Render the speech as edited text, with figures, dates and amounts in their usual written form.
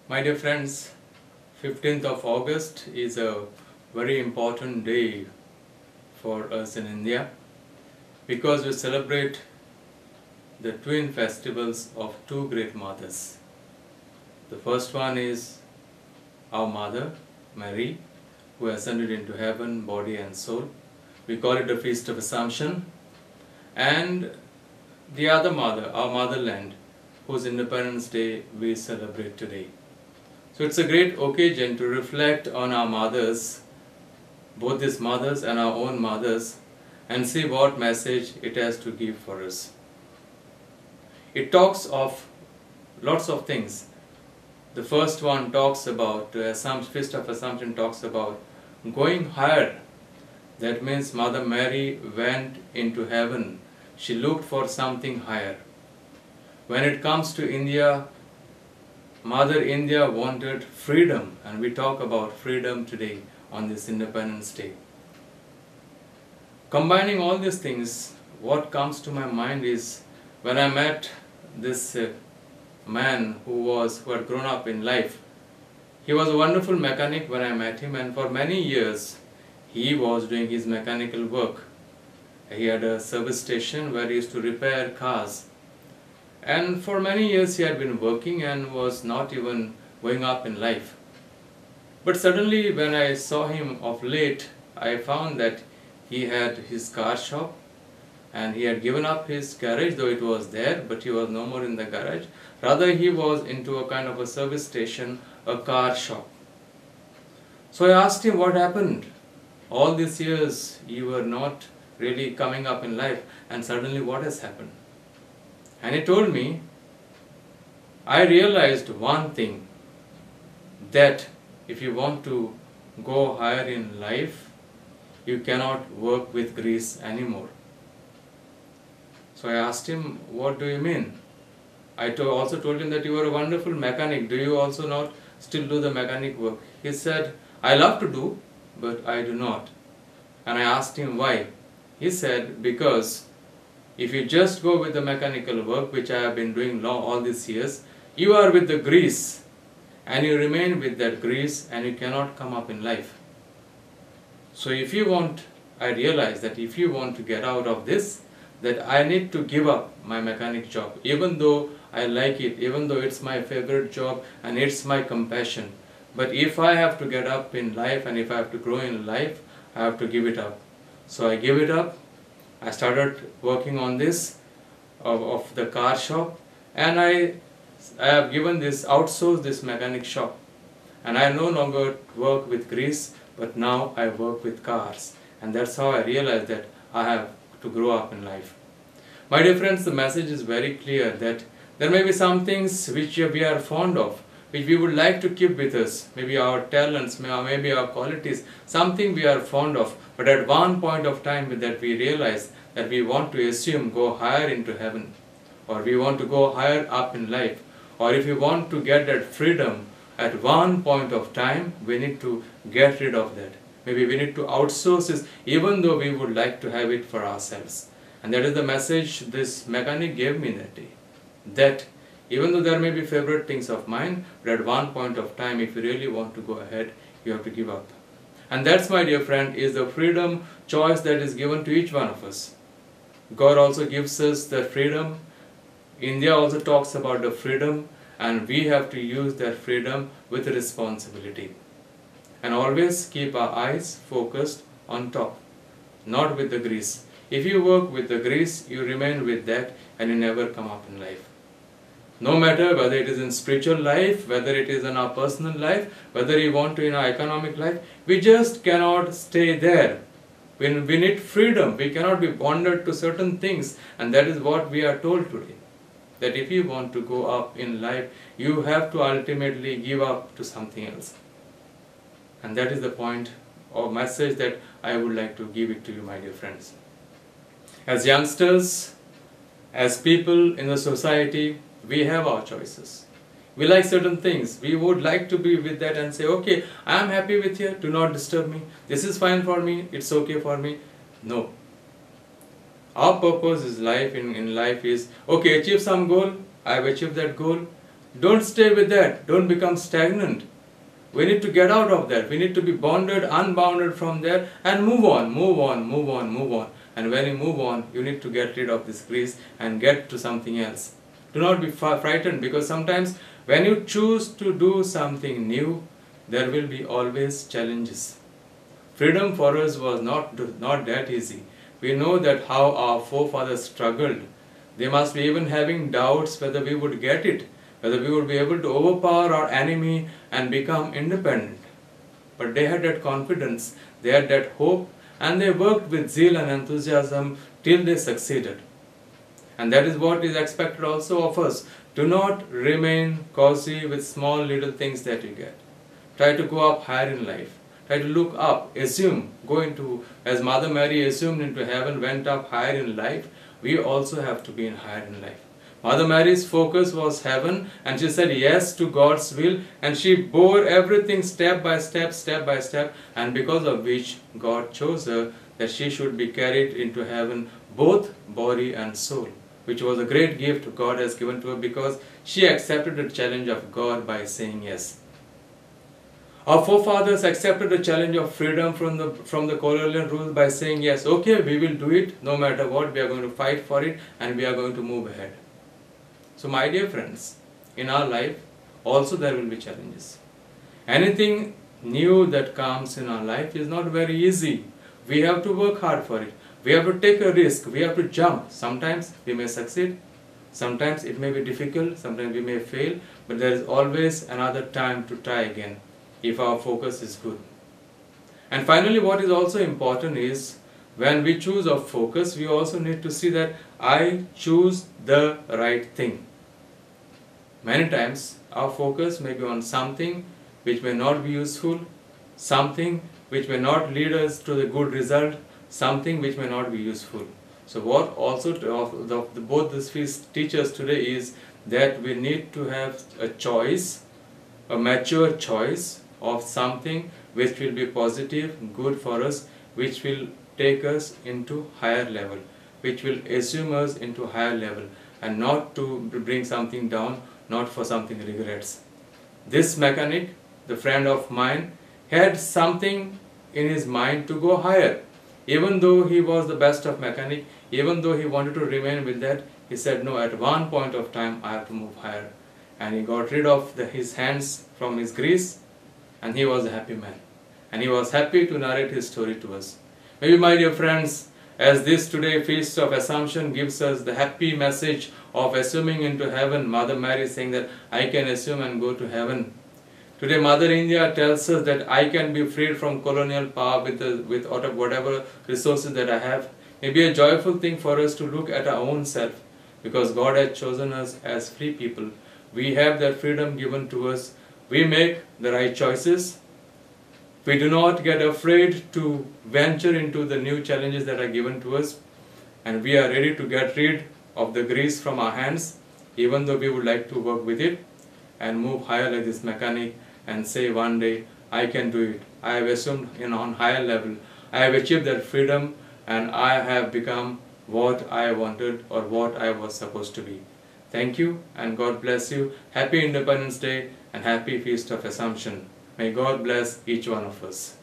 My dear friends, 15th of August is a very important day for us in India because we celebrate the twin festivals of two great mothers. The first one is our mother, Mary, who ascended into heaven, body and soul. We call it the Feast of Assumption. And the other mother, our motherland, whose Independence Day we celebrate today. So it's a great occasion to reflect on our mothers, both these mothers and our own mothers, and see what message it has to give for us. It talks of lots of things. The first one talks about, Feast of Assumption talks about going higher. That means Mother Mary went into heaven. She looked for something higher. When it comes to India, Mother India wanted freedom, and we talk about freedom today on this Independence Day. Combining all these things, what comes to my mind is when I met this man who had grown up in life. He was a wonderful mechanic when I met him, and for many years he was doing his mechanical work. He had a service station where he used to repair cars. And for many years he had been working and was not even going up in life. But suddenly when I saw him of late, I found that he had his car shop and he had given up his garage, though it was there, but he was no more in the garage. Rather he was into a kind of a service station, a car shop. So I asked him what happened. All these years you were not really coming up in life, and suddenly what has happened? And he told me, I realized one thing, that if you want to go higher in life, you cannot work with grease anymore. So I asked him, what do you mean? I also told him that you are a wonderful mechanic. Do you also not still do the mechanic work? He said, I love to do, but I do not. And I asked him why. He said, because if you just go with the mechanical work, which I have been doing all these years, you are with the grease and you remain with that grease and you cannot come up in life. So I realized that if you want to get out of this, that I need to give up my mechanic job, even though I like it, even though it's my favorite job and it's my compassion. But if I have to get up in life and if I have to grow in life, I have to give it up. So I gave it up. I started working on this of the car shop, and I have outsourced this mechanic shop, and I no longer work with grease, but now I work with cars, and that's how I realized that I have to grow up in life. My dear friends, the message is very clear that there may be some things which we are fond of, which we would like to keep with us, maybe our talents, maybe our qualities, something we are fond of, but at one point of time that we realize that we want to go higher into heaven, or we want to go higher up in life, or if we want to get that freedom, at one point of time we need to get rid of that. Maybe we need to outsource this, even though we would like to have it for ourselves. And that is the message this mechanic gave me that day. That even though there may be favorite things of mine, but at one point of time, if you really want to go ahead, you have to give up. And that's, my dear friend, is the freedom choice that is given to each one of us. God also gives us the freedom. India also talks about the freedom, and we have to use that freedom with responsibility. And always keep our eyes focused on top, not with the grease. If you work with the grease, you remain with that and you never come up in life. No matter whether it is in spiritual life, whether it is in our personal life, whether you want to in our economic life, we just cannot stay there. We need freedom. We cannot be bonded to certain things, and that is what we are told today. That if you want to go up in life, you have to ultimately give up to something else. And that is the point or message that I would like to give it to you, my dear friends. As youngsters, as people in the society, we have our choices. We like certain things. We would like to be with that and say, okay, I am happy with here, do not disturb me. This is fine for me, it's okay for me. No. Our purpose in life is, okay, achieve some goal, I have achieved that goal. Don't stay with that. Don't become stagnant. We need to get out of that. We need to be bonded, unbounded from there and move on, move on, move on, move on. And when you move on, you need to get rid of this grease and get to something else. Do not be frightened, because sometimes when you choose to do something new, there will be always challenges. Freedom for us was not that easy. We know that how our forefathers struggled. They must be even having doubts whether we would get it, whether we would be able to overpower our enemy and become independent. But they had that confidence, they had that hope, and they worked with zeal and enthusiasm till they succeeded. And that is what is expected also of us. Do not remain cozy with small little things that you get. Try to go up higher in life. Try to look up, assume, go into, as Mother Mary assumed into heaven, went up higher in life, we also have to be in higher in life. Mother Mary's focus was heaven, and she said yes to God's will, and she bore everything step by step, and because of which God chose her that she should be carried into heaven, both body and soul, which was a great gift God has given to her, because she accepted the challenge of God by saying yes. Our forefathers accepted the challenge of freedom from the colonial rule by saying yes, okay, we will do it no matter what, we are going to fight for it and we are going to move ahead. So my dear friends, in our life also there will be challenges. Anything new that comes in our life is not very easy. We have to work hard for it. We have to take a risk. We have to jump. Sometimes we may succeed. Sometimes it may be difficult. Sometimes we may fail. But there is always another time to try again if our focus is good. And finally, what is also important is when we choose our focus, we also need to see that I choose the right thing. Many times our focus may be on something which may not be useful, something which may not lead us to the good result, something which may not be useful. So what also both these feast teach us today is that we need to have a choice, a mature choice of something which will be positive, good for us, which will take us into higher level, which will assume us into higher level, and not to bring something down, not for something regrets. This mechanic, the friend of mine, had something in his mind to go higher. Even though he was the best of mechanic, even though he wanted to remain with that, he said, no, at one point of time I have to move higher. And he got rid of his hands from his grease, and he was a happy man. And he was happy to narrate his story to us. Maybe, my dear friends, as this today Feast of Assumption gives us the happy message of assuming into heaven, Mother Mary saying that I can assume and go to heaven. Today Mother India tells us that I can be freed from colonial power with whatever resources that I have. Maybe a joyful thing for us to look at our own self, because God has chosen us as free people. We have that freedom given to us. We make the right choices. We do not get afraid to venture into the new challenges that are given to us, and we are ready to get rid of the grease from our hands, even though we would like to work with it and move higher like this mechanic and say one day, I can do it. I have assumed on higher level. I have achieved that freedom, and I have become what I wanted or what I was supposed to be. Thank you, and God bless you. Happy Independence Day and happy Feast of Assumption. May God bless each one of us.